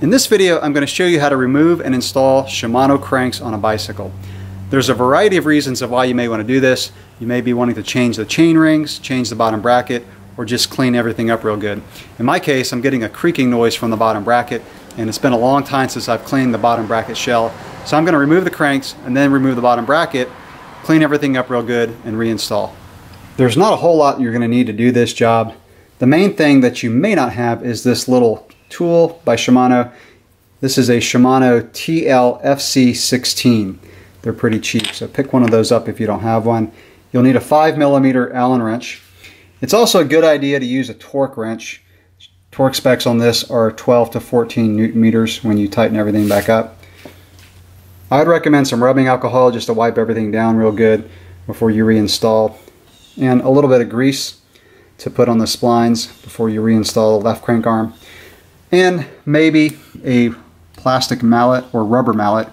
In this video, I'm going to show you how to remove and install Shimano cranks on a bicycle. There's a variety of reasons of why you may want to do this. You may be wanting to change the chain rings, change the bottom bracket, or just clean everything up real good. In my case, I'm getting a creaking noise from the bottom bracket, and it's been a long time since I've cleaned the bottom bracket shell. So I'm going to remove the cranks and then remove the bottom bracket, clean everything up real good, and reinstall. There's not a whole lot you're going to need to do this job. The main thing that you may not have is this little tool by Shimano. This is a Shimano TLFC16. They're pretty cheap, so pick one of those up if you don't have one. You'll need a 5mm Allen wrench. It's also a good idea to use a torque wrench. Torque specs on this are 12 to 14 Newton meters when you tighten everything back up. I'd recommend some rubbing alcohol just to wipe everything down real good before you reinstall, and a little bit of grease to put on the splines before you reinstall the left crank arm, and maybe a plastic mallet or rubber mallet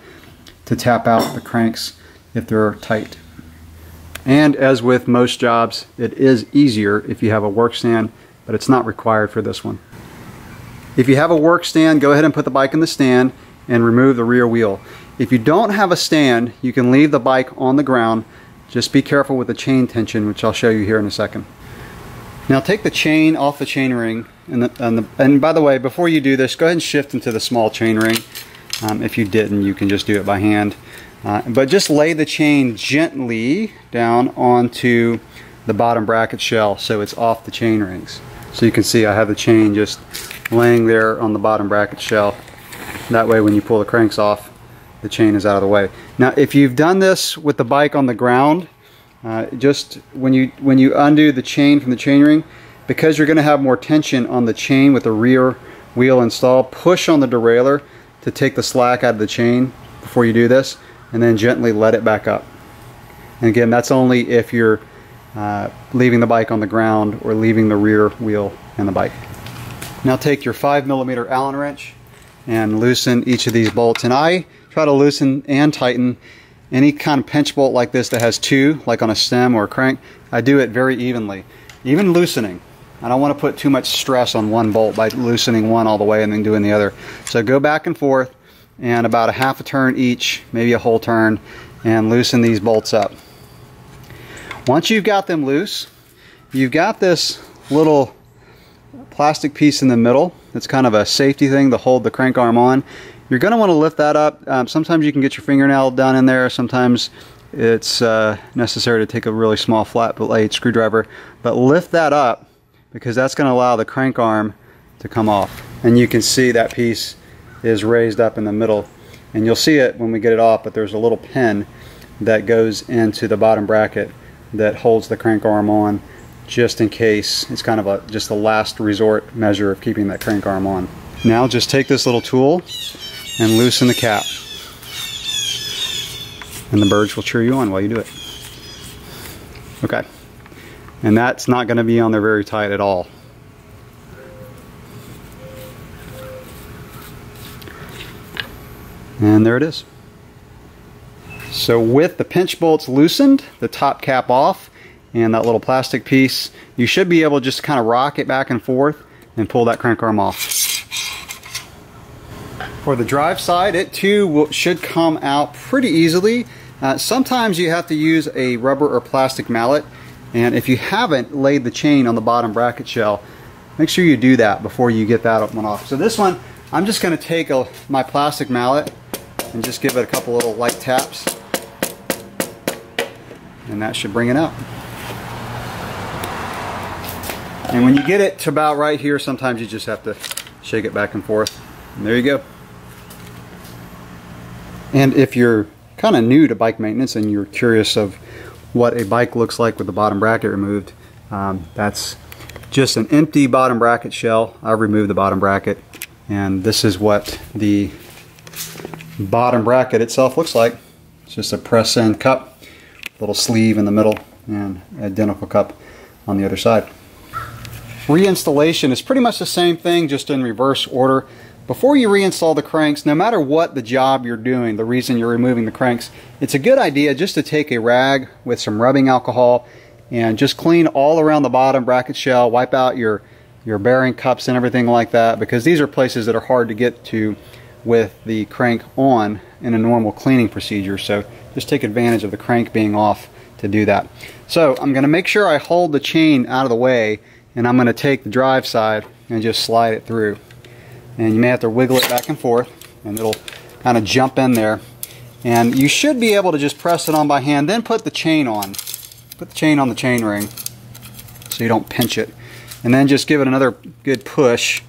to tap out the cranks if they're tight. And as with most jobs, it is easier if you have a work stand, but it's not required for this one. If you have a work stand, go ahead and put the bike in the stand and remove the rear wheel. If you don't have a stand, you can leave the bike on the ground. Just be careful with the chain tension, which I'll show you here in a second. Now take the chain off the chain ring, and by the way, before you do this, go ahead and shift into the small chain ring. If you didn't, you can just do it by hand. But just lay the chain gently down onto the bottom bracket shell so it's off the chain rings. So you can see I have the chain just laying there on the bottom bracket shell. That way when you pull the cranks off, the chain is out of the way. Now if you've done this with the bike on the ground, just when you undo the chain from the chain ring, because you're going to have more tension on the chain with the rear wheel installed, push on the derailleur to take the slack out of the chain before you do this, and then gently let it back up. And again, that's only if you're leaving the bike on the ground or leaving the rear wheel and the bike. Now take your 5mm Allen wrench and loosen each of these bolts. And I try to loosen and tighten any kind of pinch bolt like this that has two, like on a stem or a crank. I do it very evenly. Even loosening, I don't want to put too much stress on one bolt by loosening one all the way and then doing the other. So go back and forth, and about a half a turn each, maybe a whole turn, and loosen these bolts up. Once you've got them loose, you've got this little plastic piece in the middle. It's kind of a safety thing to hold the crank arm on. You're going to want to lift that up. Sometimes you can get your fingernail down in there. Sometimes it's necessary to take a really small flat blade screwdriver. But lift that up, because that's going to allow the crank arm to come off. And you can see that piece is raised up in the middle. And you'll see it when we get it off, but there's a little pin that goes into the bottom bracket that holds the crank arm on, just in case. It's kind of just a last resort measure of keeping that crank arm on. Now just take this little tool and loosen the cap, and the birds will cheer you on while you do it. Okay, and that's not going to be on there very tight at all. And there it is. So with the pinch bolts loosened, the top cap off, and that little plastic piece, you should be able to just kind of rock it back and forth and pull that crank arm off. For the drive side, it too should come out pretty easily. Sometimes you have to use a rubber or plastic mallet, and if you haven't laid the chain on the bottom bracket shell, make sure you do that before you get that one off. So this one, I'm just going to take my plastic mallet and just give it a couple little light taps, and that should bring it out. And when you get it to about right here, sometimes you just have to shake it back and forth, and there you go. And if you're kind of new to bike maintenance and you're curious of what a bike looks like with the bottom bracket removed, that's just an empty bottom bracket shell. I've removed the bottom bracket, and this is what the bottom bracket itself looks like. It's just a press-in cup, little sleeve in the middle, and identical cup on the other side. Reinstallation is pretty much the same thing, just in reverse order. Before you reinstall the cranks, no matter what the job you're doing, the reason you're removing the cranks, it's a good idea just to take a rag with some rubbing alcohol and just clean all around the bottom bracket shell, wipe out your your bearing cups and everything like that, because these are places that are hard to get to with the crank on in a normal cleaning procedure. So just take advantage of the crank being off to do that. So I'm going to make sure I hold the chain out of the way, and I'm going to take the drive side and just slide it through. And you may have to wiggle it back and forth, and it'll kind of jump in there. And you should be able to just press it on by hand, then put the chain on. Put the chain on the chain ring so you don't pinch it. And then just give it another good push.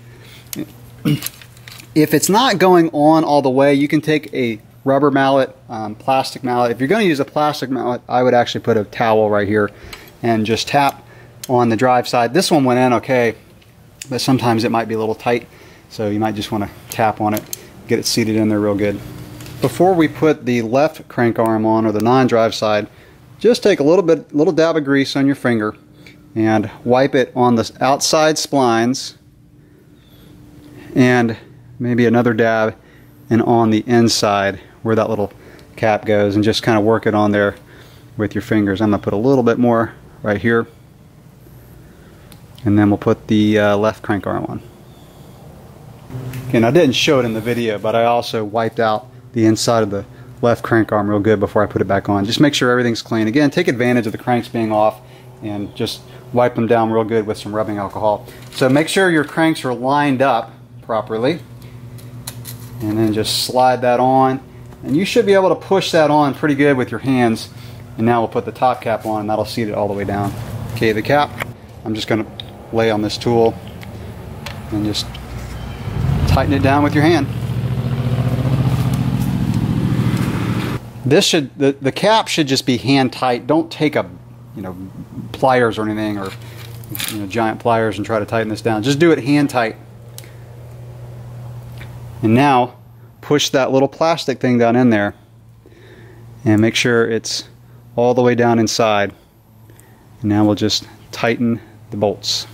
If it's not going on all the way, you can take a rubber mallet, plastic mallet. If you're going to use a plastic mallet, I would actually put a towel right here and just tap on the drive side. This one went in okay, but sometimes it might be a little tight, so you might just want to tap on it, get it seated in there real good. Before we put the left crank arm on, or the non-drive side, just take a little dab of grease on your finger and wipe it on the outside splines, and maybe another dab and on the inside where that little cap goes, and just kind of work it on there with your fingers. I'm going to put a little bit more right here, and then we'll put the left crank arm on. Again, I didn't show it in the video, but I also wiped out the inside of the left crank arm real good before I put it back on. Just make sure everything's clean. Again, take advantage of the cranks being off and just wipe them down real good with some rubbing alcohol. So make sure your cranks are lined up properly, and then just slide that on, and you should be able to push that on pretty good with your hands. And now we'll put the top cap on, and that'll seat it all the way down. Okay, the cap, I'm just going to lay on this tool and just tighten it down with your hand. This should, the cap should just be hand tight. Don't take a, pliers or anything, or giant pliers, and try to tighten this down. Just do it hand tight. And now push that little plastic thing down in there and make sure it's all the way down inside. And now we'll just tighten the bolts.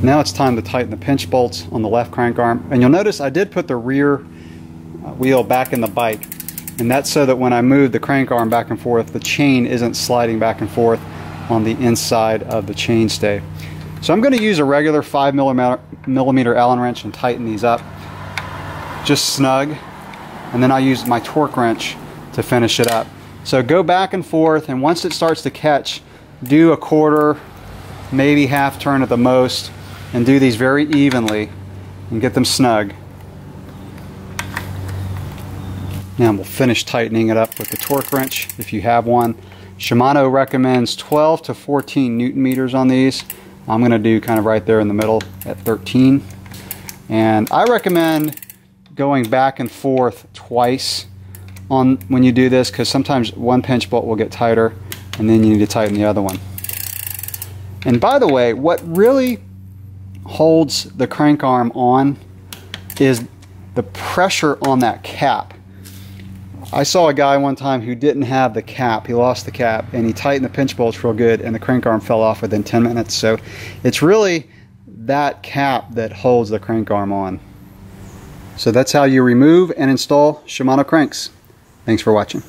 Now it's time to tighten the pinch bolts on the left crank arm. And you'll notice I did put the rear wheel back in the bike, and that's so that when I move the crank arm back and forth, the chain isn't sliding back and forth on the inside of the chainstay. So I'm going to use a regular 5mm Allen wrench and tighten these up just snug, and then I'll use my torque wrench to finish it up. So go back and forth, and once it starts to catch, do a quarter, maybe half turn at the most, and do these very evenly and get them snug. Now we'll finish tightening it up with the torque wrench if you have one. Shimano recommends 12 to 14 Newton meters on these. I'm going to do kind of right there in the middle at 13. And I recommend going back and forth twice on when you do this, because sometimes one pinch bolt will get tighter and then you need to tighten the other one. And by the way, what really holds the crank arm on is the pressure on that cap. I saw a guy one time who didn't have the cap. He lost the cap, and he tightened the pinch bolts real good, and the crank arm fell off within 10 minutes. So it's really that cap that holds the crank arm on. So that's how you remove and install Shimano cranks. Thanks for watching.